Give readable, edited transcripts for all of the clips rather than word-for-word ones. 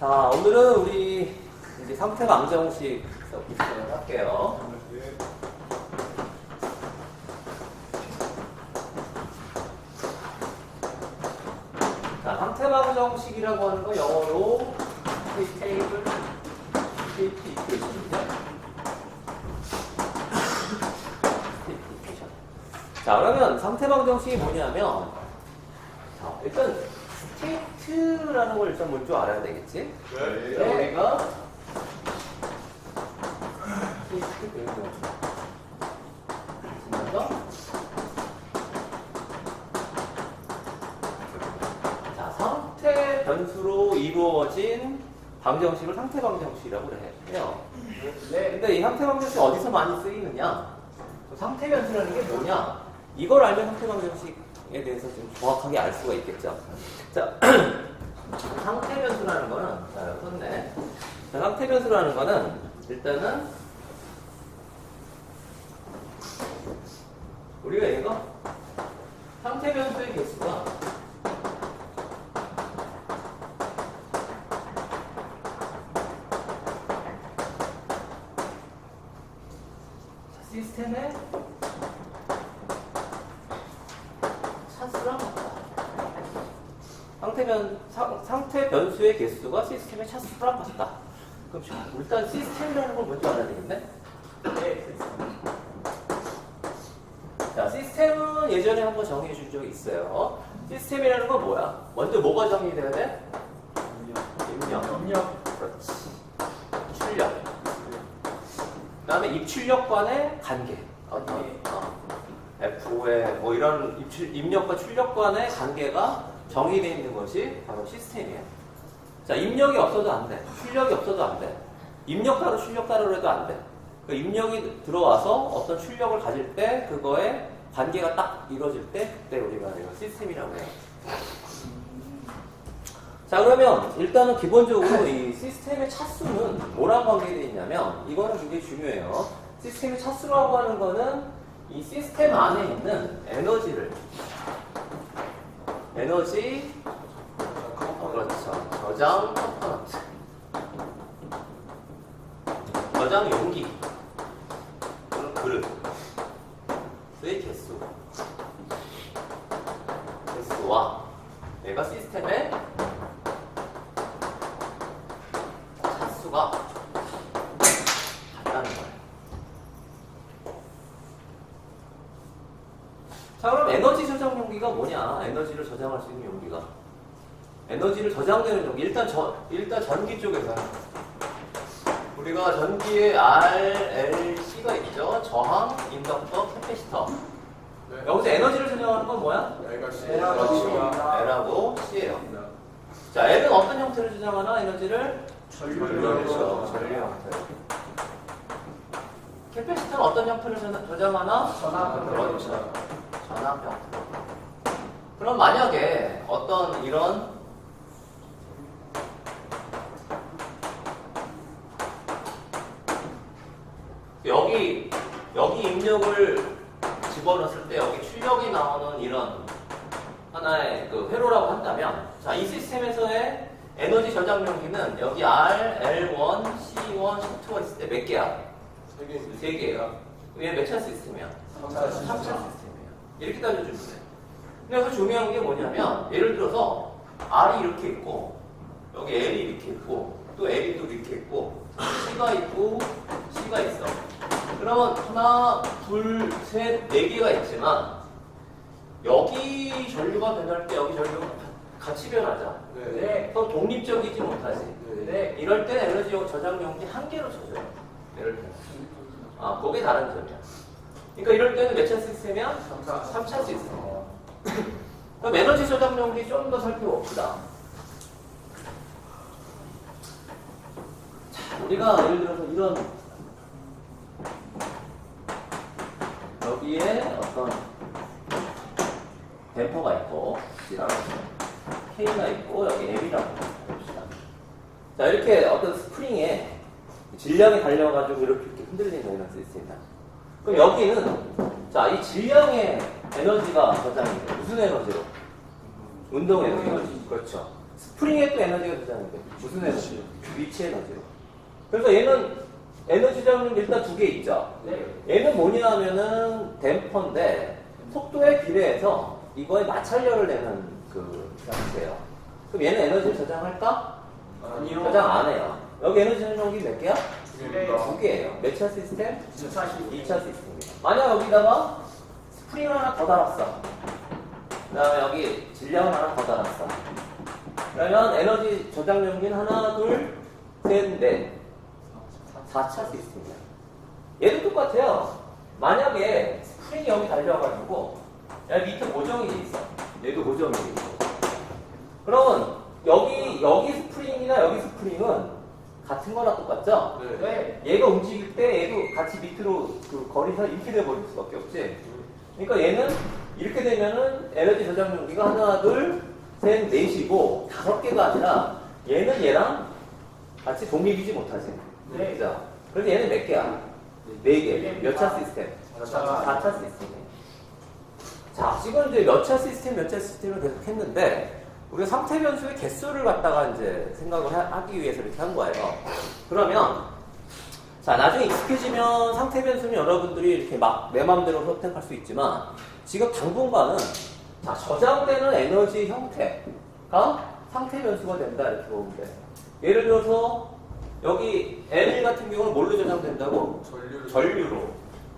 자, 오늘은 우리 이제 상태 방정식 접근을 할게요. 자, 상태 방정식이라고 하는 거 영어로 테이블 이퀘이션이죠. 자, 그러면 상태 방정식이 뭐냐면, 자, 일단 스테이트라는 걸 일단 먼저 알아야 되겠지? 네. 자, 우리가 스테이트 자, 상태 변수로 이루어진 방정식을 상태 방정식이라고 해요. 네. 근데 이 상태 방정식이 어디서 많이 쓰이느냐? 상태 변수라는 게 뭐냐? 이걸 알면 상태 방정식에 대해서 좀 정확하게 알 수가 있겠죠. 자, 상태 변수라는 거는, 자, 여기 썼네. 자, 상태 변수라는 거는 일단은 우리가 이거 상태 변수의 개수가 시스템의 차수랑 같다. 상태 변수의 개수가 시스템의 차수랑 같다. 그럼 일단 시스템이라는 걸 먼저 알아야 되겠네? 네. 자, 시스템은 예전에 한번 정의해 준 적이 있어요. 시스템이라는 건 뭐야? 먼저 뭐가 정의돼야 돼? 입력. 그렇지. 출력. 그 다음에 입출력 간의 관계. F의 뭐 이런 입력과 출력 간의 관계가 정의되어 있는 것이 바로 시스템이에요. 자, 입력이 없어도 안 돼. 출력이 없어도 안 돼. 입력 따로 출력 따로 해도 안 돼. 그 입력이 들어와서 어떤 출력을 가질 때 그거에 관계가 딱 이루어질 때 그때 우리가 이거 시스템이라고 해요. 자, 그러면 일단은 기본적으로 이 시스템의 차수는 뭐랑 관계되어 있냐면 이거는 굉장히 중요해요. 시스템의 차수라고 하는 거는 이 시스템 안에 있는 에너지 그렇죠. 저장 컴포넌트, 저장 용기, 그릇의 개수와 얘가 시스템의 차수가 같다는 거예요. 자, 그럼 에너지 저장 용기가 뭐냐? 에너지를 저장할 수 있는 용기가. 에너지를 저장되는 용기. 일단 전기 쪽에서 우리가 전기에 RLC가 있죠. 저항, 인덕터, 캐패시터. 네. 여기서 에너지를 저장하는 건 뭐야? L하고 C예요. 자, L은 어떤 형태로 저장하나? 에너지를? 전류 형태. 캐패시터는 어떤 형태로 저장하나? 그렇죠. 전압 형태. 그럼 만약에 어떤 이런 여기 입력을 집어넣었을 때 여기 출력이 나오는 이런 하나의 그 회로라고 한다면, 자, 이 시스템에서의 에너지 저장 용기는 여기 R, L1, C1, C2가 있을 때 몇 개야? 3개예요. 얘 몇 차 시스템이야? 3차 시스템이에요. 이렇게 따져주면 돼. 그래서 중요한 게 뭐냐면, 예를 들어서 R이 이렇게 있고 여기 L이 이렇게 있고 또 L이 또 이렇게 있고 C가 있고 C가 있어. 그러면 하나, 둘, 셋, 네 개가 있지만 여기 전류가 변할 때 여기 전류가 같이 변하자. 네. 그럼 독립적이지 못하지. 네. 이럴 때 에너지 저장 용기 한 개로 쳐줘요. 이럴 때. 아, 그게 다른 점이야. 그러니까 이럴 때는 몇 차 시스템이야? 3차 시스템이야. 그럼 에너지 저장 용기 좀 더 살펴봅시다. 자, 우리가 예를 들어서 이런 여기에 어떤 댐퍼가 있고 C라고 K가 있고 여기 M이라고 봅시다. 자, 이렇게 어떤 스프링에 질량이 달려가지고 이렇게 흔들리는 이런 시스템이다. 그럼 여기는 자, 이 질량의 에너지가 저장이 돼. 무슨 에너지로? 운동 에너지. 그렇죠. 스프링에 또 에너지가 저장돼. 무슨 에너지? 위치 에너지로. 그래서 얘는 에너지 저장은 일단 두 개 있죠. 얘는 뭐냐 하면은 댐퍼인데 속도에 비례해서 이거에 마찰력을 내는 그 장치예요. 그럼 얘는 에너지를 저장할까? 아니요. 저장 안 해요. 여기 에너지 저장력이 몇 개야? 두 개예요. 몇 차 시스템? 2차 시스템이에요. 만약 여기다가 스프링을 하나 더 달았어. 그 다음에 여기 질량을 하나 더 달았어. 그러면 에너지 저장력인 하나, 둘, 셋, 넷. 4차 시스템이야. 얘도 똑같아요. 만약에 스프링이 여기 달려가지고 여기 밑에 고정이 돼 있어. 얘도 고정이 돼 있어. 그러면 여기 스프링이나 여기 스프링은 같은 거랑 똑같죠? 네. 얘가 움직일 때 얘도 같이 밑으로 그 거리가 이렇게 돼버릴 수밖에 없지. 그러니까 얘는 이렇게 되면은 에너지 저장 용기가 하나, 둘, 셋, 넷이고 5개가 아니라 얘는 얘랑 같이 독립이지 못하지. 네. 그죠? 그래서 얘는 몇 개야? 4개. 몇 차 시스템? 4차 시스템이에요. 자, 지금 이제 몇 차 시스템을 계속 했는데 우리가 상태 변수의 개수를 갖다가 이제 생각을 하기 위해서 이렇게 한 거예요. 그러면 자, 나중에 익숙해지면 상태 변수는 여러분들이 이렇게 막 내 마음대로 선택할 수 있지만 지금 당분간은 자, 저장되는 에너지 형태가 상태 변수가 된다 이렇게 보면 돼. 예를 들어서 여기 L 같은 경우는 뭘로 저장된다고? 전류로.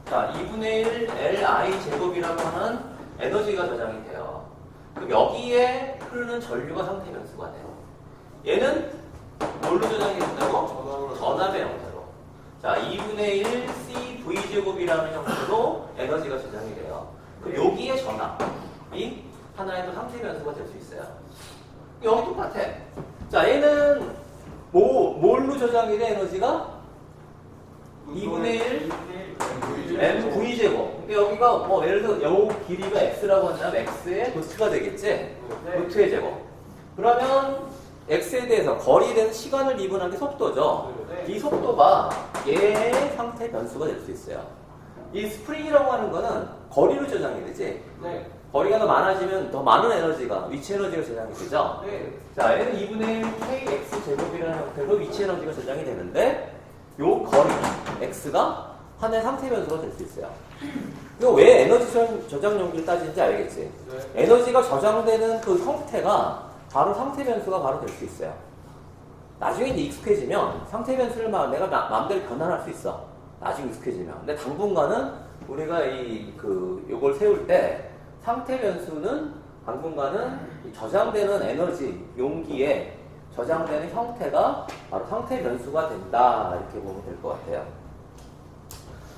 자, 2분의 1 Li 제곱이라고 하는 에너지가 저장이 돼요. 그럼 여기에 흐르는 전류가 상태 변수가 돼요. 얘는 뭘로 저장이 된다고? 전압의 형태로. 자, 2분의 1 CV 제곱이라는 형태로 에너지가 저장이 돼요. 그럼 여기에 전압이 하나의 또 상태 변수가 될 수 있어요. 여기 똑같아. 자, 얘는 뭘로 저장이 돼, 에너지가? 2분의 1 mv 제곱. 그러니까 여기가 뭐 예를 들어 요 길이가 x라고 한다면 x의 루트가 되겠지? 루트의 제곱. 그러면 x에 대해서 거리에 대해서 시간을 미분한 게 속도죠. 이 속도가 얘의 상태 변수가 될 수 있어요. 이 스프링이라고 하는 거는 거리로 저장이 되지? 거리가 더 많아지면 더 많은 에너지가, 위치 에너지가 저장이 되죠? 자, 얘는 2분의 1 kx 제곱이라는 형태로 위치 에너지가 저장이 되는데 요 거리, x가 하나의 상태 변수가 될 수 있어요. 이거 왜 에너지 저장 용기를 따지는지 알겠지? 에너지가 저장되는 그 형태가 바로 상태 변수가 바로 될 수 있어요. 나중에 이제 익숙해지면 상태 변수를 내가 마음대로 변환할 수 있어. 나중에 익숙해지면. 근데 당분간은 우리가 요걸 세울 때 상태 변수는 당분간은 저장되는 에너지 용기에 저장되는 형태가 바로 상태 변수가 된다. 이렇게 보면 될 것 같아요.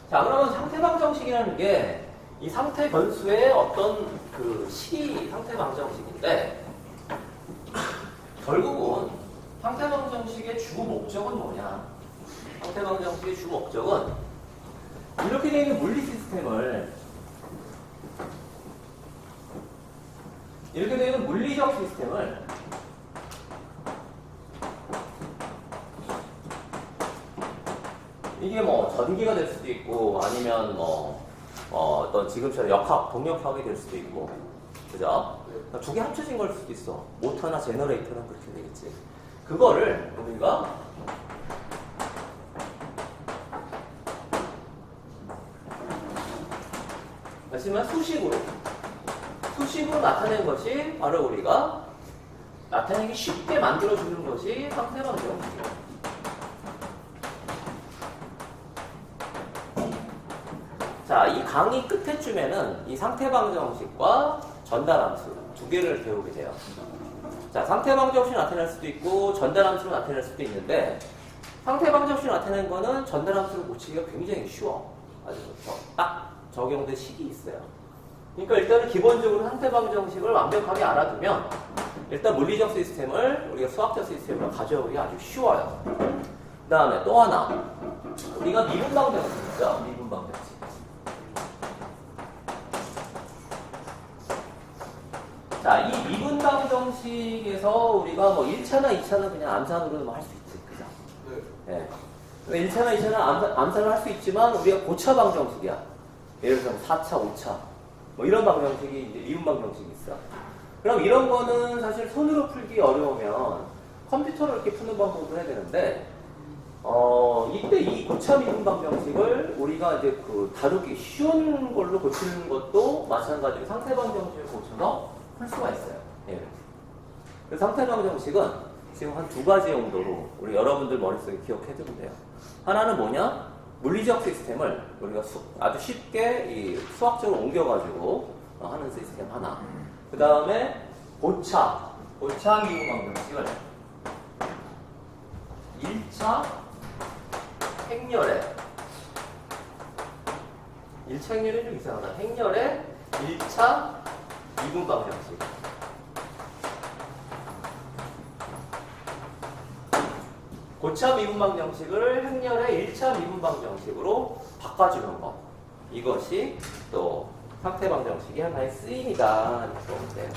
자, 그러면 상태 방정식이라는 게 이 상태 변수의 어떤 그 시기 상태 방정식인데 결국은 상태 방정식의 주 목적은 뭐냐? 상태 방정식의 주 목적은 이렇게 되어 있는 물리 시스템을 이렇게 되어 있는 물리적 시스템을 이게 뭐 전기가 될 수도 있고 아니면 어떤 지금처럼 역학, 동력학이 될 수도 있고 그죠? 두 개 합쳐진 걸 수도 있어. 모터나 제너레이터는 그렇게 되겠지. 그거를 우리가 하지만 수식으로 나타낸 것이 바로 우리가 나타내기 쉽게 만들어주는 것이 상태 방정식이에요. 자, 이 강의 끝에쯤에는 이 상태 방정식과 전달함수 두 개를 배우게 돼요. 자, 상태 방정식을 나타낼 수도 있고 전달함수로 나타낼 수도 있는데 상태 방정식을 나타낸 거는 전달함수를 고치기가 굉장히 쉬워. 아주 딱 적용된 식이 있어요. 그러니까 일단은 기본적으로 상태 방정식을 완벽하게 알아두면 일단 물리적 시스템을 우리가 수학적 시스템으로 가져오기 아주 쉬워요. 그 다음에 또 하나 우리가 미분 방정식 있죠? 미분 방정식. 자, 이 미분 방정식에서 우리가 뭐 1차나 2차는 그냥 암산으로는 할 수 있지. 그죠? 네. 1차나 2차는 암산을 할 수 있지만 우리가 고차 방정식이야. 예를 들어서 4차, 5차. 뭐 이런 방정식이 이제 미분 방정식이 있어. 그럼 이런 거는 사실 손으로 풀기 어려우면 컴퓨터로 이렇게 푸는 방법을 해야 되는데, 이때 이 고차 미분 방정식을 우리가 이제 그 다루기 쉬운 걸로 고치는 것도 마찬가지로 상태 방정식을 고쳐서 풀 수가 있어요. 예. 그 상태 방정식은 지금 한 두 가지 용도로 우리 여러분들 머릿속에 기억해 두면 돼요. 하나는 뭐냐? 물리적 시스템을 우리가 아주 쉽게 이 수학적으로 옮겨가지고 하는 시스템 하나. 그 다음에 고차 미분 방정식을 1차 행렬의 1차 행렬이 좀 이상하다. 행렬의 1차 미분 방정식. 고차 미분 방정식을 행렬의 1차 미분 방정식으로 바꿔주는 것. 이것이 또 상태 방정식의 하나의 쓰임이다. 이렇게 보면 돼요.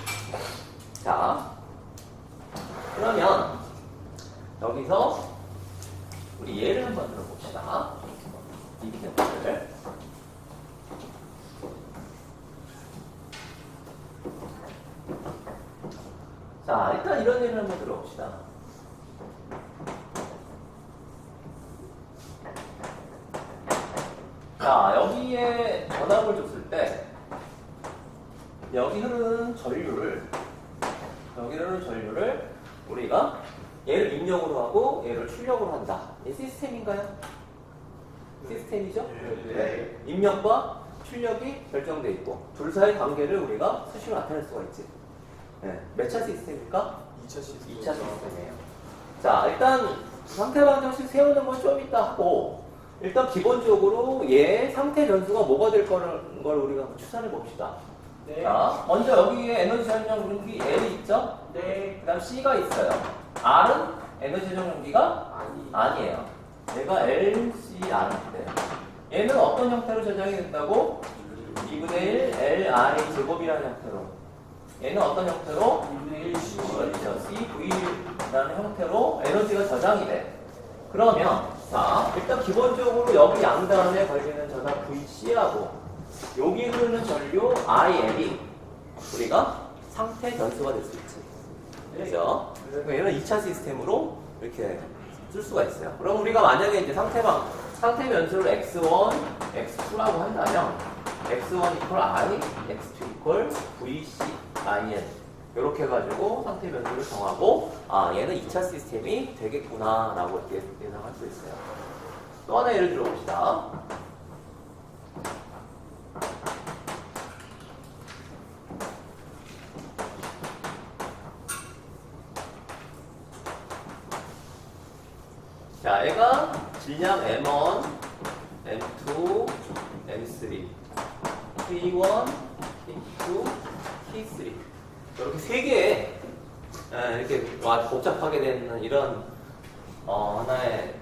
자, 그러면 여기서 우리 예를 한번 들어봅시다. 이기능을. 자, 일단 이런 예를 한번 들어봅시다. 자, 여기에 전압을 줬을 때 여기 흐르는 전류를 우리가 얘를 입력으로 하고 얘를 출력으로 한다. 이 시스템인가요? 시스템이죠? 네. 입력과 출력이 결정되어 있고 둘 사이의 관계를 우리가 수식으로 나타낼 수가 있지. 네. 몇 차 시스템입니까? 2차 시스템이에요. 자, 일단 상태 방정식 세우는 건 좀 이따 하고 일단 기본적으로 얘 상태 변수가 뭐가 될 걸 우리가 추산해 봅시다. 네. 자, 먼저 여기에 에너지 저장용기 L이 있죠? 네. 그 다음 C가 있어요. R은 에너지 저장용기가 아니에요. 얘가 LCR인데 얘는 어떤 형태로 저장이 된다고? 2분의 1 LR의 제곱이라는 형태로. 얘는 어떤 형태로? 2분의 1 C. 그렇죠. CV라는 형태로 에너지가 저장이 돼. 그러면 자, 일단 기본적으로 여기 양단에 걸리는 전압 VC하고 여기 흐르는 전류 IL이 우리가 상태 변수가 될 수 있지. 그렇죠? 그러니까 얘는 2차 시스템으로 이렇게 쓸 수가 있어요. 그럼 우리가 만약에 이제 상태 변수를 x1, x2라고 한다면 x1 equal I, x2 equal VC, IN 이렇게 해가지고 상태 변수를 정하고 얘는 2차 시스템이 되겠구나 라고 이렇게 예상할 수 있어요. 또 하나 예를 들어봅시다. 자, 얘가 질량 M1, M2, M3, K1, K2, K3 이렇게 세 개의 이렇게 복잡하게 되는 이런 하나의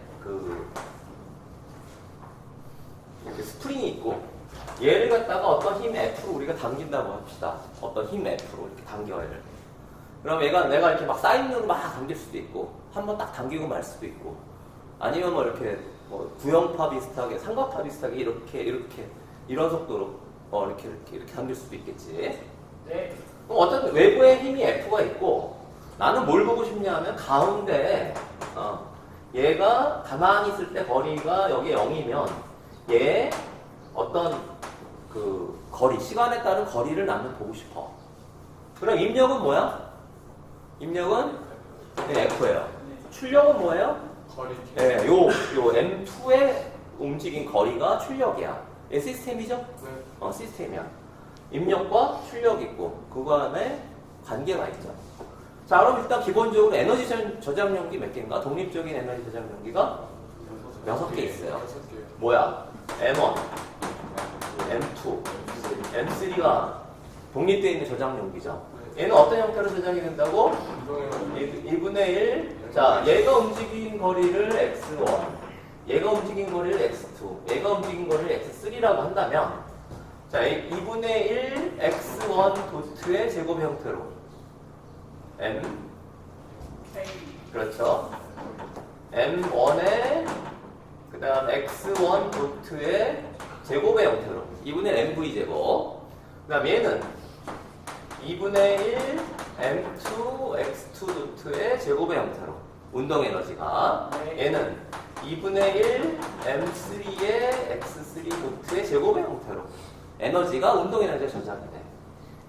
이렇게 스프링이 있고 얘를 갖다가 어떤 힘 F로 우리가 당긴다고 합시다. 어떤 힘 F로 이렇게 당겨 얘를. 그럼 내가 이렇게 막 사인으로 막 당길 수도 있고 한번 딱 당기고 말 수도 있고 아니면 뭐 이렇게 구형파 비슷하게 삼각파 비슷하게 이렇게 이런 속도로 이렇게 당길 수도 있겠지. 네. 그럼 어떤 외부의 힘이 F가 있고 나는 뭘 보고 싶냐 하면 가운데 얘가 가만히 있을 때 거리가 여기 0이면 얘 어떤 거리, 시간에 따른 거리를 나는 보고 싶어. 그럼 입력은 뭐야? 입력은 F예요. 출력은 뭐예요? 거리. 네, 요 M2의 움직인 거리가 출력이야. 얘 시스템이죠? 네. 시스템이야. 입력과 출력이 있고 그거 안에 관계가 있죠. 자, 그럼 일단 기본적으로 에너지 저장용기 몇 개인가? 독립적인 에너지 저장용기가 6개 있어요. 뭐야? M1, M2, M3가 독립되어 있는 저장용기죠. 얘는 어떤 형태로 저장이 된다고? 2분의 1. 자, 얘가 움직인 거리를 X1, 얘가 움직인 거리를 X2, 얘가 움직인 거리를 X3라고 한다면 자, 2분의 1 X1 도트의 제곱 형태로 M 그렇죠. M1의 그 다음 X1 도트의 제곱의 형태로 2분의 MV 제곱. 그 다음 얘는 2분의 1 M2 X2 루트의 제곱의 형태로 운동 에너지가 네. 얘는 2분의 1 M3의 X3 루트의 제곱의 형태로 에너지가 운동 에너지가 저장이 돼.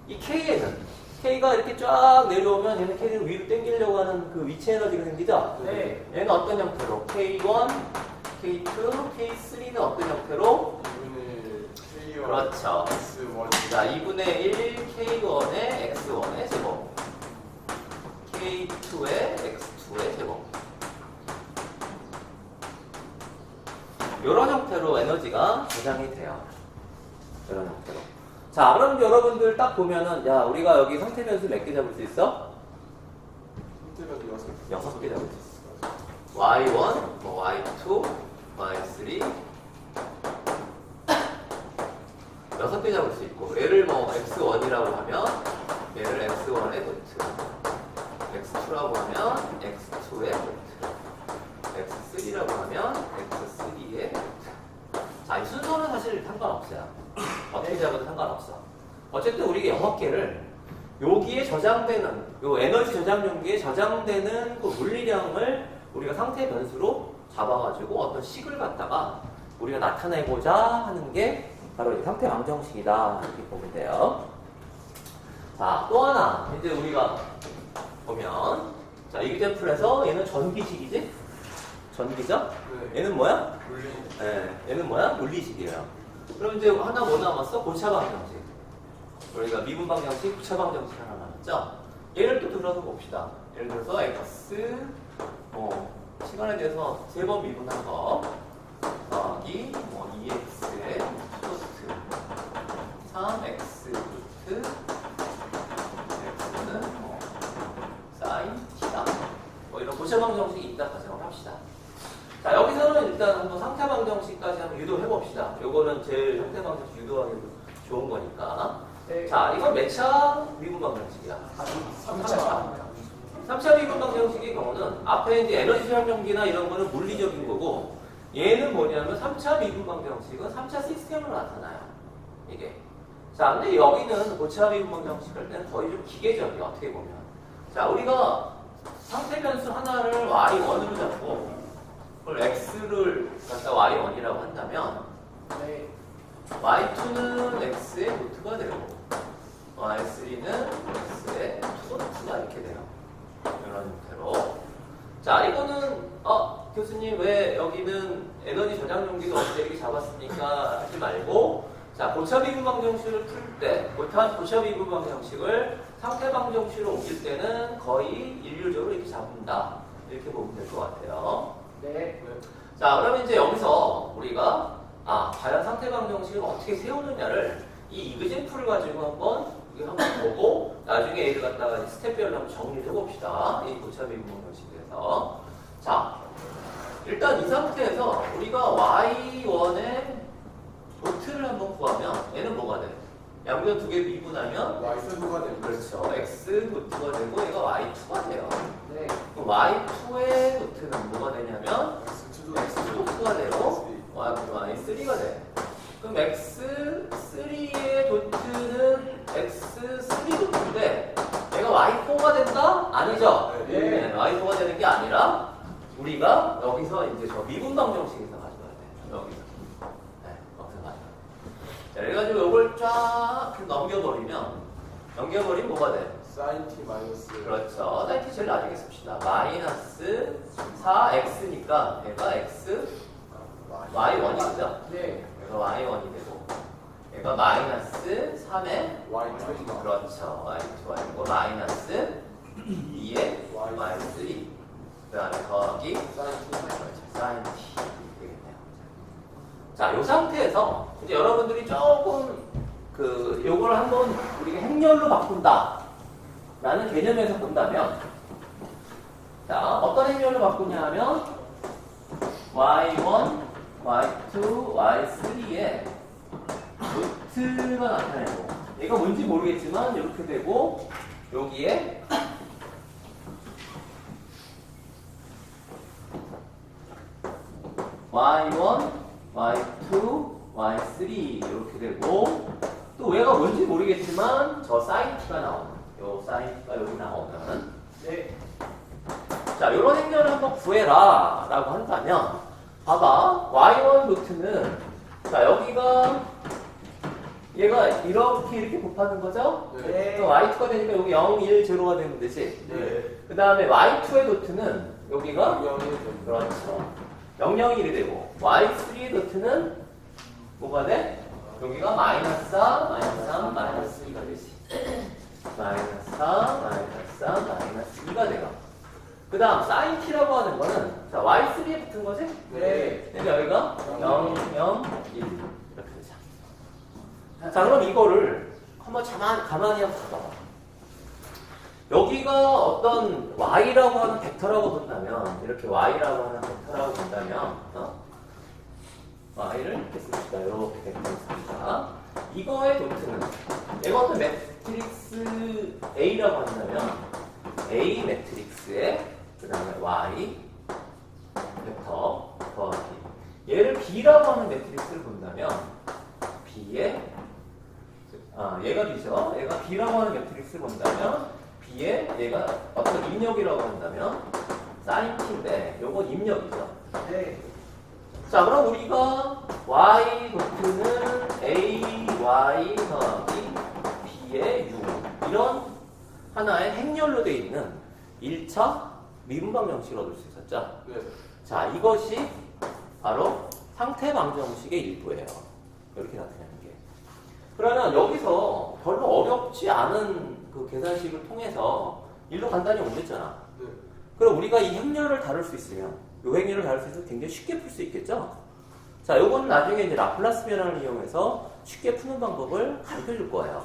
이 K에는 K가 이렇게 쫙 내려오면 얘는 K를 위로 당기려고 하는 그 위치 에너지가 생기죠? 네. 얘는 어떤 형태로? K1, K2, K3는 어떤 형태로? 2분의 1 K1 그렇죠. X1 자, 2분의 1 K1의 X1의 제곱 K2의 X2의 제곱 이런 형태로 에너지가 저장이 돼요. 이런 형태로. 자, 그럼 여러분들 딱 보면은 야, 우리가 여기 상태 변수 몇 개 잡을 수 있어? 힌트가 6개 6개 잡을 수 있어. Y1, 뭐 Y2, Y3 6개 잡을 수 있고 얘를 뭐 X1이라고 하면 얘를 X1의 도트 X2라고 하면 X2의 도트 X3라고 하면 X3의 도트. 자, 이 순서는 사실 상관없어요. 어떻게 잡아도 상관없어. 어쨌든 우리가 6개를 여기에 저장되는 요 에너지 저장 용기에 저장되는 그 물리량을 우리가 상태 변수로 잡아가지고 어떤 식을 갖다가 우리가 나타내고자 하는 게 바로 이 상태 방정식이다 이렇게 보면 돼요. 자, 또 하나 이제 우리가 보면 자, 이그젠플에서 얘는 전기식이지? 전기죠? 네. 얘는 뭐야? 물리 네, 얘는 뭐야? 물리식이에요. 그럼 이제 하나 뭐 남았어? 고차 방정식. 우리가 미분 방정식, 고차 방정식 하나 남았죠? 얘를 또 들어서 봅시다. 예를 들어서 x 시간에 대해서 3번 미분한 거 더하기 뭐 2x의 루트 3x 루트 x는 뭐 사인 t다. 뭐 이런 고차 방정식이 있다 가정을 합시다. 자, 여기서는 일단 한번 상태 방정식까지 한번 유도해 봅시다. 요거는 제일 상태 방정식 유도하기 좋은 거니까. 네. 자, 이건 몇 차 미분 방정식이야? 3차 미분 방정식의 경우는 앞에 이제 에너지 수량용기나 이런 거는 물리적인 거고 얘는 뭐냐면 3차 미분 방정식은 3차 시스템으로 나타나요. 이게. 자, 근데 여기는 고차 미분 방정식 할 때는 거의 좀 기계적이야. 어떻게 보면. 자, 우리가 상태 변수 하나를 y1으로 잡고 그걸 x를 갖다 y1이라고 한다면 네. y2는 x의 루트가 되고 y3는 x의 루트가 이렇게 돼요. 이런 형태로. 자, 이거는 교수님 왜 여기는 에너지 저장 용기도 어떻게 이렇게 잡았습니까? 하지 말고 자, 고차 미분 방정식을 풀 때 고차 미분 방정식을 상태 방정식으로 옮길 때는 거의 일률적으로 이렇게 잡는다. 이렇게 보면 될 것 같아요. 네. 자, 그러면 이제 여기서 우리가 과연 상태 방정식을 어떻게 세우느냐를 이 이그젠플을 가지고 한번 보고 나중에 얘를 갖다가 스텝별로 한번 정리를 해봅시다. 이 고차 미분 방정식에서. 자, 일단 이 상태에서 우리가 y1의 도트를 한번 구하면 얘는 뭐가 돼? 양변 두 개 미분하면 Y수가 됩니다. 그렇죠. x 도트가 되고 얘가 y2가 돼요. 네. 그럼 y2의 도트는 뭐가 되냐면 X2도 x2가 되고 y3가 돼. 그럼 x3의 도트는 x3 도트인데 얘가 y4가 된다? 아니죠? 네. y4가 되는 게 아니라 우리가 여기서 이제 저 미분 방정식에서 가져와야 돼. 여기서. 네, 여기서 가져와야 돼. 자, 그래가지고 이걸 쫙 넘겨버리면 뭐가 돼? sin t 마이너스 그렇죠. 사이트 제일 나중에 씁시다. 마이너스 4x니까 얘가 x y1이죠. 네. 얘가 y1이 되고 얘가 마이너스 3의 Y2 그렇죠. y2y고 마이너스 2의 y3 그 다음에 더하기 사인 t 되겠네요. 자, 이 상태에서 이제 여러분들이 조금 요걸 한번 우리가 행렬로 바꾼다 라는 개념에서 본다면 자, 어떤 행렬로 바꾸냐 하면 y1, y2, y3에 루트가 나타내고 얘가 뭔지 모르겠지만 이렇게 되고 여기에 y1, y2, y3 이렇게 되고 또 얘가 뭔지 모르겠지만 저 사인 t가 나오는 요 사인 t가 여기 나오는 자, 요런 행렬을 한번 구해라 라고 한다면 봐봐. y1 루트는 자, 여기가 얘가 이렇게 곱하는 거죠? 네. 그럼 y2가 되니까 여기 0, 1, 0가 되면 되지. 네. 그 다음에 y2의 도트는 여기가 영이 됩니다. 그렇죠. 0, 0, 1이 되고 y3의 도트는 뭐가 돼? 여기가 마이너스 4, 마이너스 3, 마이너스 2가 되지. 마이너스 4, 마이너스 3, 마이너스 2가 돼요. 그 다음 sin t라고 하는 거는 자 y3에 붙은 거지? 네. 그러니까 여기가 0, 0, 1 이렇게 되죠. 자 그럼 이거를 한번 가만히 한번 봐봐. 여기가 어떤 y라고 하는 벡터라고 본다면 이렇게 y라고 하는 벡터라고 본다면 y를 이렇게 씁시다. 이렇게 벡터 씁시다. 이거의 도트는 얘가 어떤 매트릭스 A라고 한다면 A 매트릭스에 그 다음에 y 벡터 더하기 얘를 B라고 하는 매트릭스를 본다면 B에 얘가 B죠. 얘가 B라고 하는 매트릭스를 본다면 B에 얘가 어떤 입력이라고 한다면 sin t인데 요건 입력이죠. 네. 자 그럼 우리가 y 도트는 a, y 더하기 b의 u 이런 하나의 행렬로 되어 있는 1차 미분방 정식을 얻을 수 있었죠. 네. 자 이것이 바로 상태방 정식의 일부예요. 이렇게 나타내는 게. 그러면 여기서 별로 어렵지 않은 그 계산식을 통해서 일로 간단히 옮겼잖아. 네. 그럼 우리가 이 행렬을 다룰 수 있으면 요 행렬을 다룰 수 있어서 굉장히 쉽게 풀 수 있겠죠? 자, 요거는 나중에 이제 라플라스 변환을 이용해서 쉽게 푸는 방법을 가르쳐 줄 거예요.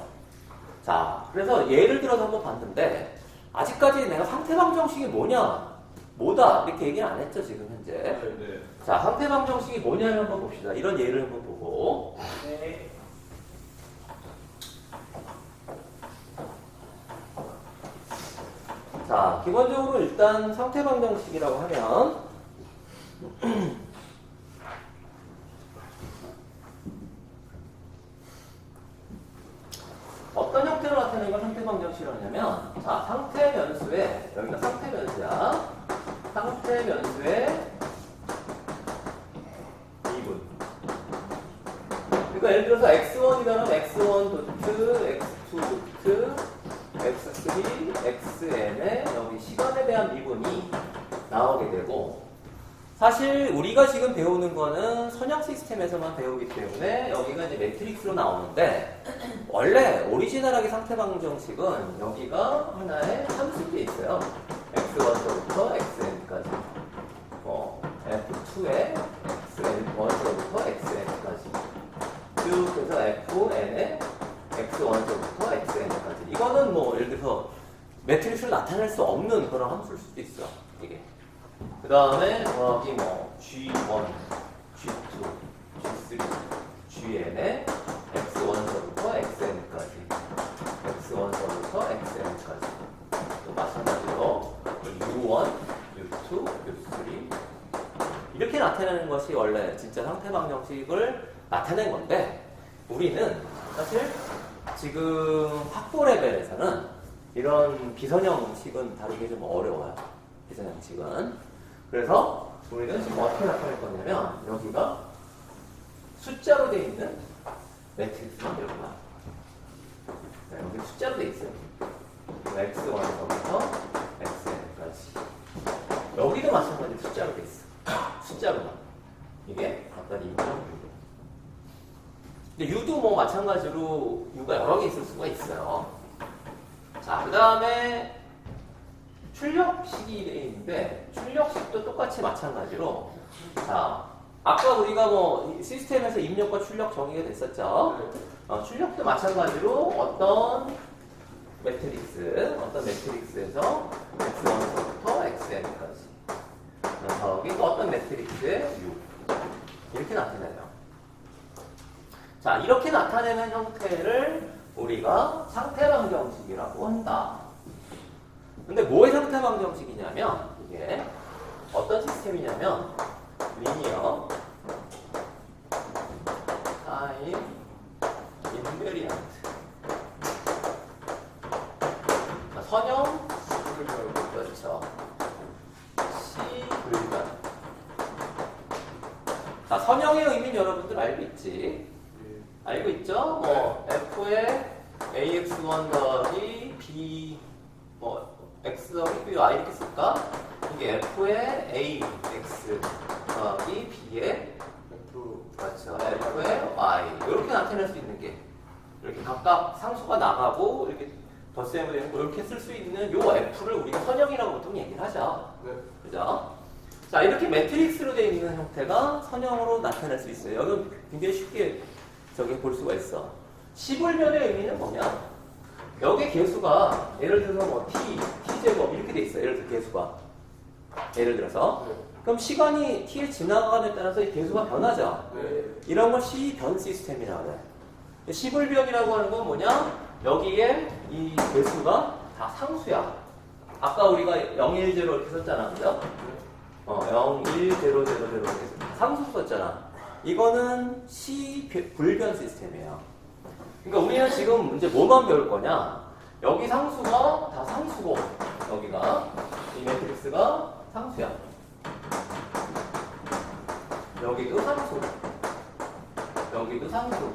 자, 그래서 예를 들어서 한번 봤는데 아직까지 내가 상태방 정식이 뭐다 이렇게 얘기는 안 했죠, 지금 현재. 네. 자, 상태방 정식이 뭐냐를 한번 봅시다. 이런 예를 한번 보고. 네. 자, 기본적으로 일단 상태방 정식이라고 하면 어떤 형태로 나타내는 걸 상태방 정식이라고 하냐면 자, 상태 변수에 여기가 상태 변수야. 상태 변수에 미분. 그러니까 예를 들어서 x1이라면 x1 도트, x2 도트, x3, xn의 여기 시간에 대한 미분이 나오게 되고 사실 우리가 지금 배우는 거는 선형 시스템에서만 배우기 때문에 여기가 이제 매트릭스로 나오는데 원래 오리지널하게 상태방 정식은 여기가 하나의 함수가 있어요. x1서부터 xn까지 f2에 xn1서부터 xn까지 쭉 해서 fn에 x1서부터 xn까지 이거는 뭐 예를 들어서 매트릭스를 나타낼 수 없는 그런 함수일 수도 있어 이게. 그 다음에 더하기 G1, G2, G3, Gn에 X1서부터 Xn까지 X1서부터 Xn까지 또 마찬가지로 U1, U2, U3 이렇게 나타내는 것이 원래 진짜 상태방 정식을 나타낸 건데 우리는 사실 지금 학부 레벨에서는 이런 비선형식은 다루기 좀 어려워요. 비선형식은. 그래서 우리는 지금 어떻게 나타낼 거냐면 여기가 숫자로 되어 있는 매트릭스가 여기가 여기 숫자로 되어 있어요. x1서부터 xn까지 여기도 마찬가지로 숫자로 되어 있어. 숫자로만 이게 어떤 인정 근데 u도 뭐 마찬가지로 u가 여러 개 있을 수가 있어요. 자, 그 다음에 출력식이 되어 있는데 출력식도 똑같이 마찬가지로 자 아까 우리가 뭐 시스템에서 입력과 출력 정의가 됐었죠. 출력도 마찬가지로 어떤 매트릭스에서 x1부터 xn까지 더하기 또 어떤 매트릭스의 u 이렇게 나타내요. 자 이렇게 나타내는 형태를 우리가 상태방 정식이라고 한다. 근데 뭐의 상태방 정식이냐면 이게 어떤 시스템이냐면 리니어 타임 인베리언트 선형 그렇죠. 자, 선형의 의미는 여러분들 알고 있지? 예. 알고 있죠? 뭐 F의 AX1 더하기 B X 더하기 B Y 이렇게 쓸까? 이게 F의 AX 더하기 B의 F. 그렇죠. F의 Y 이렇게 나타낼 수 있는 게 이렇게 각각 상수가 나가고 이렇게 덧셈이 되는 거 이렇게 쓸 수 있는 요 F를 우리가 선형이라고 보통 얘기를 하죠. 네. 그죠? 자, 이렇게 매트릭스로 되어 있는 형태가 선형으로 나타낼 수 있어요. 여기는 굉장히 쉽게 저기 볼 수가 있어. 시불변의 의미는 뭐냐? 여기 개수가 예를 들어서 뭐 t제곱 이렇게 돼 있어. 예를 들어 개수가. 예를 들어서. 네. 그럼 시간이 t에 지나가감에 따라서 이 개수가 변하죠. 네. 이런 걸 시변 시스템이라고 해. 시불변이라고 하는 건 뭐냐? 여기에 이 개수가 다 상수야. 아까 우리가 0, 1, 0 이렇게 썼잖아. 그죠? 0, 1, 0, 0, 0 이렇게 상수 썼잖아. 이거는 시불변 시스템이에요. 그러니까 우리는 지금 이제 뭐만 배울 거냐? 여기 상수가 다 상수고, 여기가 이 매트릭스가 상수야. 여기도 상수, 여기도 상수,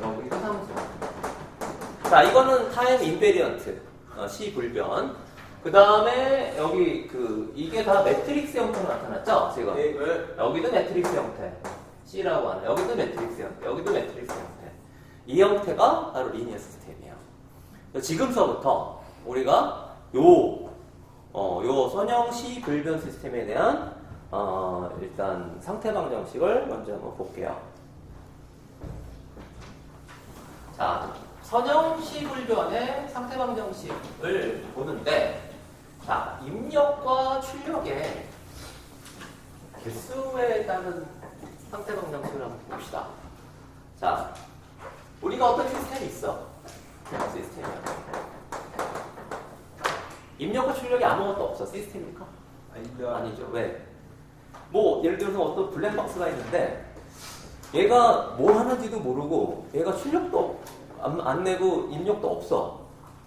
여기도 상수. 자, 이거는 타임 인베리언트, 시불변. 그 다음에 여기 이게 다 매트릭스 형태로 나타났죠? 지금. 네. 여기도 매트릭스 형태. C라고 하는. 여기도 매트릭스 형태. 여기도 매트릭스 형태. 이 형태가 바로 리니어 시스템이에요. 지금서부터 우리가 요 선형 시불변 시스템에 대한 일단 상태방 정식을 먼저 한번 볼게요. 자, 선형 시불변의 상태방 정식을 보는데, 자, 입력과 출력의 개수에 따른 상태방 정식을 한번 봅시다. 자, 우리가 어떤 시스템이 있어? 시스템이야. 입력과 출력이 아무것도 없어. 시스템입니까? 아닙니다. 아니죠. 왜? 뭐 예를 들어서 어떤 블랙박스가 있는데 얘가 뭘 하는지도 모르고 얘가 출력도 안 내고 입력도 없어.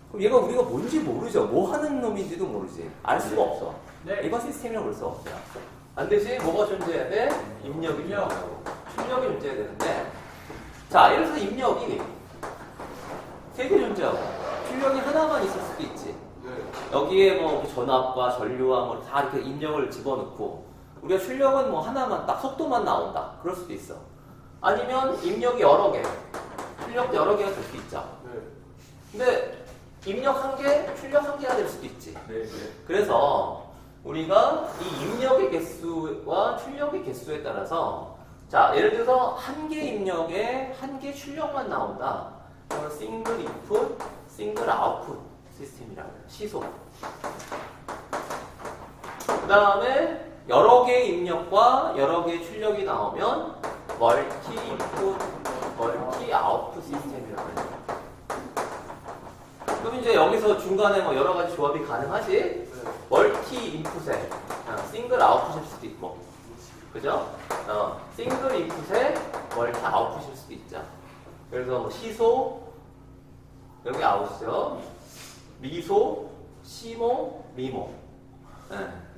그럼 얘가 우리가 뭔지 모르죠. 뭐 하는 놈인지도 모르지. 알 수가 없어. 네. 이건 시스템이라고 볼 수 없어요. 반드시 뭐가 존재해야 돼? 입력이 존재하고 출력이 존재해야 되는데, 자, 예를 들어서 입력이 3개 존재하고 출력이 하나만 있을 수도 있지. 네. 여기에 뭐 전압과 전류와 뭐 다 이렇게 입력을 집어넣고 우리가 출력은 뭐 하나만 딱 속도만 나온다. 그럴 수도 있어. 아니면 입력이 여러 개, 출력도 여러 개가 될 수도 있죠. 네. 근데 입력 한 개, 출력 한 개가 될 수도 있지. 네. 그래서 우리가 이 입력의 개수와 출력의 개수에 따라서, 자, 예를 들어서 한 개 입력에 한 개 출력만 나온다. 그건 싱글 인풋, 싱글 아웃풋 시스템이라고 해요. 시소. 그 다음에 여러 개의 입력과 여러 개의 출력이 나오면 멀티 인풋, 멀티 아웃풋 시스템이라고 해요. 그럼 이제 여기서 중간에 뭐 여러 가지 조합이 가능하지? 멀티 인풋에 싱글 아웃풋일 수도 있고, 그죠? 싱글 인풋에 멀티 아웃풋일 수도 있죠. 그래서 뭐 시소, 여기 아웃이죠. 미소, 시모, 미모.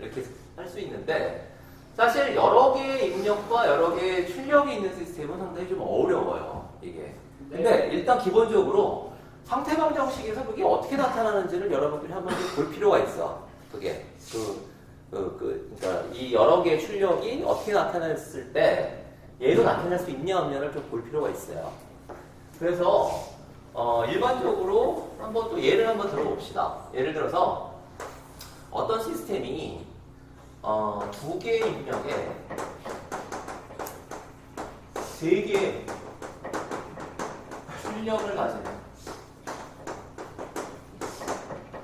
이렇게 할 수 있는데, 사실 여러 개의 입력과 여러 개의 출력이 있는 시스템은 상당히 좀 어려워요, 이게. 근데 일단 기본적으로 상태방 정식에서 그게 어떻게 나타나는지를 여러분들이 한번 볼 필요가 있어. 그게. 그러니까 이 여러 개의 출력이 어떻게 나타났을 때 얘도 나타날 수 있냐 없냐를 좀 볼 필요가 있어요. 그래서 일반적으로 한번 또 예를 한번 들어봅시다. 예를 들어서 어떤 시스템이 2개의 입력에 3개의 출력을 가지는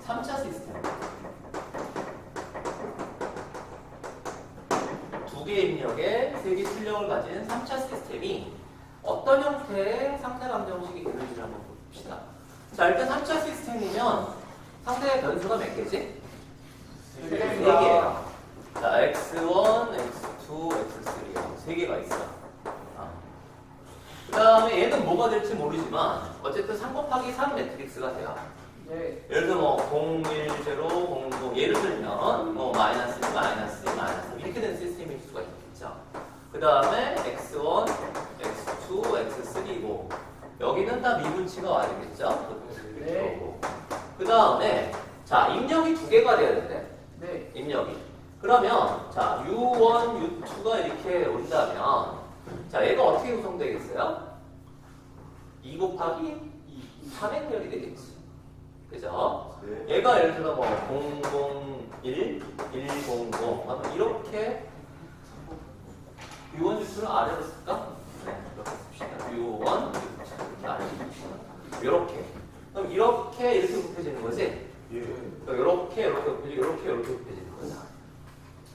3차 시스템. 2개의 입력에 3개 출력을 가진 3차 시스템이 어떤 형태의 상태 방정식이 되는지를 한번 봅시다. 자, 일단 3차 시스템이면 상태의 변수가 몇 개지? 3개예요. 자, x1, x2, x3 3개가 있어. 그 다음에 얘는 뭐가 될지 모르지만 어쨌든 3 곱하기 3 매트릭스가 돼요. 네. 예를 들어 뭐 0, 1, 0, 0, 0 예를 들면 뭐 마이너스, 마이너스, 마이너스 이렇게 된 시스템일 수가 있겠죠. 다음에 자 입력이 두 개가 돼야 된대. 네. 입력이. 그러면 자 U1, U2가 이렇게 온다면 자 얘가 어떻게 구성되겠어요? 2 곱하기 3행렬이 되겠지. 그죠? 네. 얘가 예를 들어 뭐 001, 100 하면 이렇게 U1, U2를 아래로 쓸까? 네, 이렇게 씁시다. U1, U2 이렇게 아래로 씁시다. 이렇게. 그럼 이렇게 곱해지는 거지? 예. 이렇게 곱해지는 거지.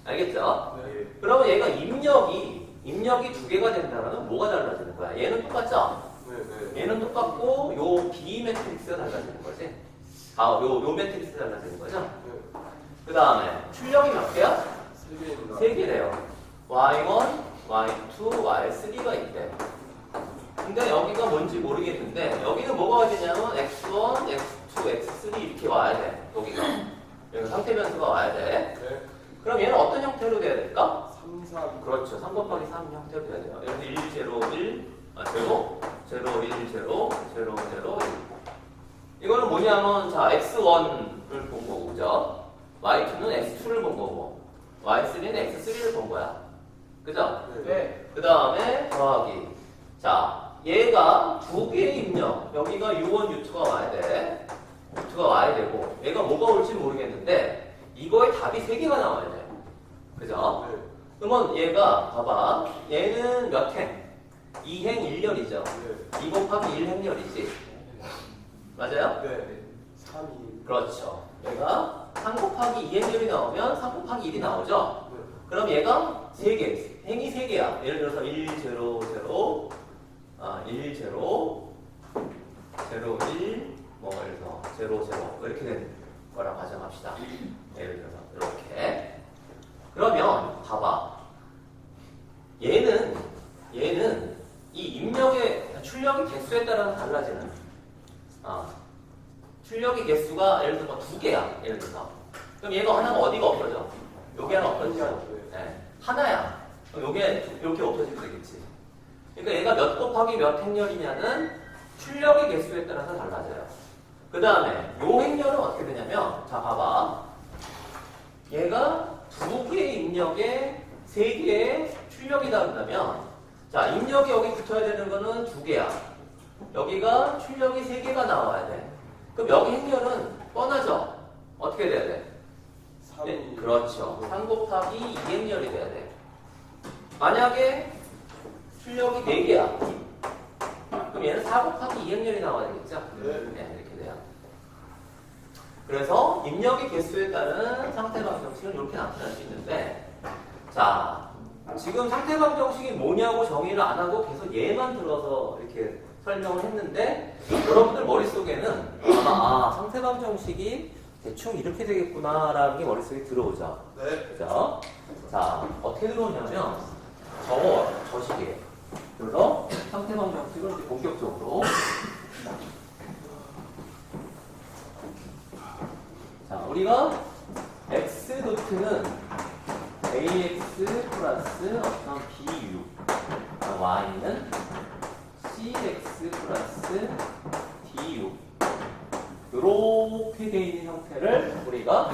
알겠죠? 네. 그러면 얘가 입력이 두 개가 된다면 뭐가 달라지는 거야? 얘는 똑같죠? 네. 얘는 똑같고 요 B 매트릭스가 달라지는 거지. 요 매트릭스가 달라지는 거죠. 네. 그 다음에 출력이 몇 개야? 3개입니다. 3개래요. Y1, Y2, Y3가 있대. 근데 여기가 뭔지 모르겠는데 여기는 뭐가 와야 되냐면 X1, X2, X3 이렇게 와야 돼. 여기 상태 변수가 와야 돼. 네. 그럼 얘는 어떤 형태로 돼야 될까? 3, 4. 그렇죠. 3 곱하기 3 형태로 돼야 돼요. 예를 들어 1, 0, 1, 0, 1, 0, 0, 1. 이거는 뭐냐면 자 X1을 본 거고 그죠? Y2는 X2를 본 거고 Y3는 X3를 본 거야. 그죠? 네. 그 다음에 더하기. 자 얘가 두 개의 입력. 여기가 U1, U2가 와야 돼. U2가 와야 되고 얘가 뭐가 올지 모르겠는데 이거의 답이 3개가 나와야 돼. 그죠? 네. 그러면 얘가 봐봐. 얘는 몇 행? 2행 1렬이죠. 네. 2 곱하기 1행렬이지. 맞아요? 네. 3이. 그렇죠. 얘가 3 곱하기 2행렬이 나오면 3 곱하기 1이 나오죠. 네. 그럼 얘가 3개. 행이 3개야. 예를 들어서 1, 0, 0, 1, 0, 0, 1, 뭐 예를 들어서 0, 0 이렇게 되는 거라고 가정합시다. 예를 들어서 이렇게. 그러면 봐봐. 얘는 이 입력의 출력의 개수에 따라서 달라지는. 출력의 개수가 예를 들어 2개야. 예를 들어서. 그럼 얘가 하나가 어디가 없어져? 여기 하나 없어지죠. 네. 하나야. 그럼 요게 없어지게 되겠지. 그러니까 얘가 몇 곱하기 몇 행렬이냐는 출력의 개수에 따라서 달라져요. 그 다음에 요 행렬은 어떻게 되냐면 자 봐봐. 얘가 2개의 입력에 3개의 출력이 다른다면 자 입력이 여기 붙어야 되는 거는 2개야. 여기가 출력이 3개가 나와야 돼. 그럼 여기 행렬은 뻔하죠? 어떻게 돼야 돼? 3이. 네, 그렇죠. 3 곱하기 2행렬이 돼야 돼. 만약에 출력이 4개야. 그럼 얘는 4 곱하기 2행렬이 나와야 되겠죠? 네. 이렇게 돼요. 그래서 입력의 개수에 따른 상태방 정식은 이렇게 나타날 수 있는데 자 지금 상태방 정식이 뭐냐고 정의를 안 하고 계속 얘만 들어서 이렇게 설명을 했는데 여러분들 머릿속에는 아마 상태방 정식이 대충 이렇게 되겠구나 라는 게 머릿속에 들어오죠. 네. 그죠? 자 어떻게 들어오냐면 저 식이에요. 그래서 상태방 정식을 이제 본격적으로 자, 우리가 x 도트는 ax 플러스 어떤 bu, y는 cx 플러스 du 이렇게 되어 있는 형태를 우리가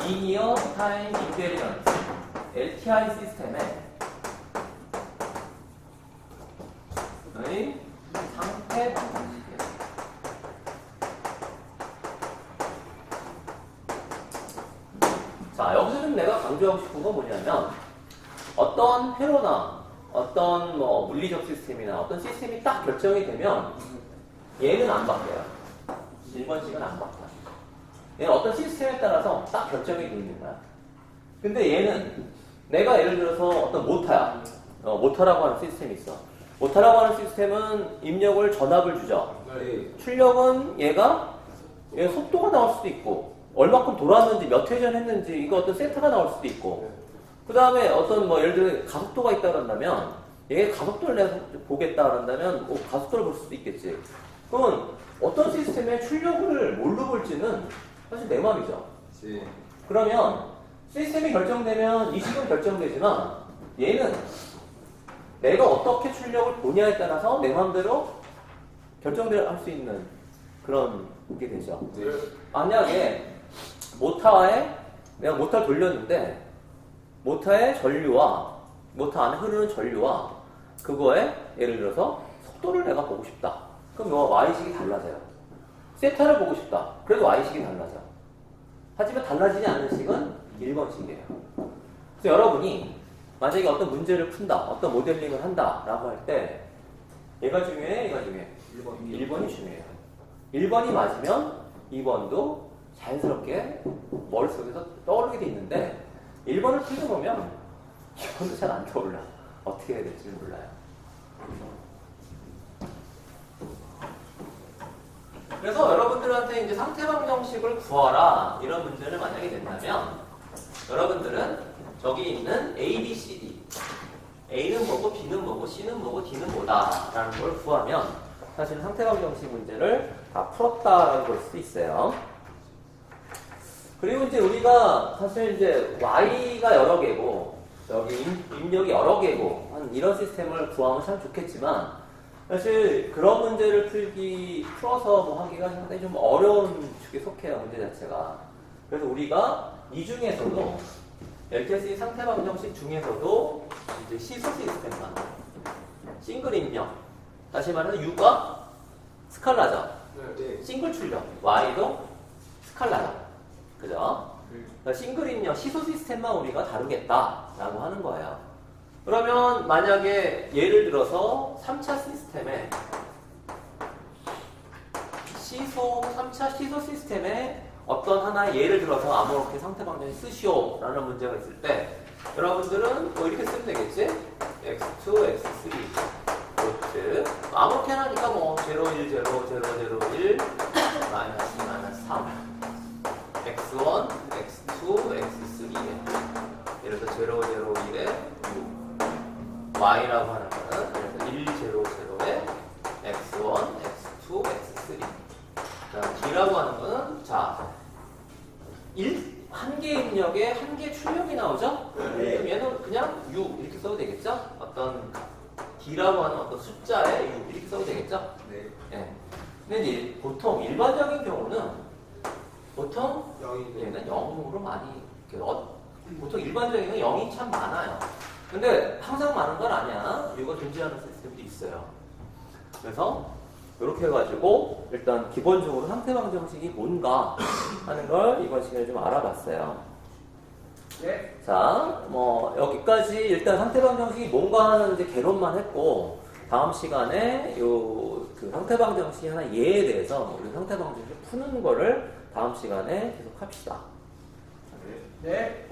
리니어 타임 인베리런스 LTI 시스템의 상태 방정식이에요. 자, 여기서 좀 내가 강조하고 싶은 건 뭐냐면 어떤 회로나 어떤 뭐 물리적 시스템이나 어떤 시스템이 딱 결정이 되면 얘는 안 바뀌어요. 1번씩은 안 바뀌어요. 얘는 어떤 시스템에 따라서 딱 결정이 돼 있는 거야. 근데 얘는 내가 예를 들어서 어떤 모터야. 모터라고 하는 시스템이 있어. 모터라고 하는 시스템은 입력을 전압을 주죠. 네. 출력은 얘가 속도가 나올 수도 있고 얼마큼 돌았는지 몇 회전 했는지 이거 어떤 세트가 나올 수도 있고 그 다음에 어떤 뭐 예를 들어 가속도가 있다 그런다면 얘 가속도를 내가 보겠다 그런다면 가속도를 볼 수도 있겠지. 그러면 어떤 시스템의 출력을 뭘로 볼지는 사실 내 맘이죠. 그러면 시스템이 결정되면 이 식은 결정되지만 얘는 내가 어떻게 출력을 보냐에 따라서 내 맘대로 결정될 수 있는 그런 이게 되죠. 네. 만약에 모터에 내가 모터를 돌렸는데 모터의 전류와 모터 안에 흐르는 전류와 그거에 예를 들어서 속도를 내가 보고 싶다. 그럼 뭐 y식이 달라져요. 세타를 보고 싶다. 그래도 y식이 달라져. 하지만 달라지지 않는 식은 1번식이에요. 그래서 여러분이 만약에 어떤 문제를 푼다, 어떤 모델링을 한다라고 할 때 얘가 중요해, 얘가 중요해. 1번이 중요해요. 1번이 맞으면 2번도 자연스럽게 머릿속에서 떠오르게 돼 있는데 1번을 틀려보면 2번도 잘 안 떠올라. 어떻게 해야 될지 몰라요. 그래서 여러분들한테 이제 상태방 정식을 구하라 이런 문제를 만약에 된다면 여러분들은 저기 있는 A, B, C, D A는 뭐고 B는 뭐고 C는 뭐고 D는 뭐다 라는 걸 구하면 사실 상태방 정식 문제를 다 풀었다라고 볼 수 있어요. 그리고 이제 우리가 사실 이제 Y가 여러 개고 여기 입력이 여러 개고 한 이런 시스템을 구하면 참 좋겠지만 사실 그런 문제를 풀어서 뭐 하기가 상당히 좀 어려운 축에 속해요, 문제 자체가. 그래서 우리가 이 중에서도 LTSC 상태방 정식 중에서도 이제 시소 시스템만 싱글 입력, 다시 말해서 U가 스칼라죠. 네. 싱글 출력, Y도 스칼라죠. 그죠? 그러니까 싱글 입력, 시소 시스템만 우리가 다루겠다라고 하는 거예요. 그러면 만약에 예를 들어서 3차 시스템에 3차 시소 시스템에 어떤 하나의 예를 들어서 아무렇게 상태방정식 쓰시오라는 문제가 있을 때 여러분들은 뭐 이렇게 쓰면 되겠지? x2, x3 그렇지. 아무렇게 하니까 뭐 0, 1, 0, 0, 0, 1 마이너스 2, 마이너스 3 x1, x2, x3 예를 들어 0, 0, 1에 6 y라고 하는 거는 1, 0, 0에 x1, x2, x3 d라고 하는 거는 자 한 개 입력에 한 개 출력이 나오죠? 네. 그럼 얘는 그냥 6 이렇게 써도 되겠죠? 어떤 d라고 하는 어떤 숫자에 6 이렇게 써도 되겠죠? 네. 예. 근데 이제 보통 일반적인 경우는 보통 영이 얘는 0으로 많이 보통 일반적인 건 0이 참 많아요. 근데 항상 많은 건 아니야. 6가 존재하는 시스템도 있어요. 그래서 이렇게 해가지고 일단 기본적으로 상태방 정식이 뭔가 하는 걸 이번 시간에 좀 알아봤어요. 네. 자, 뭐 여기까지 일단 상태방 정식이 뭔가 하는 이제 개론만 했고 다음 시간에 그 상태방 정식이 하나 예에 대해서 우리 상태방 정식 푸는 거를 다음 시간에 계속 합시다. 네.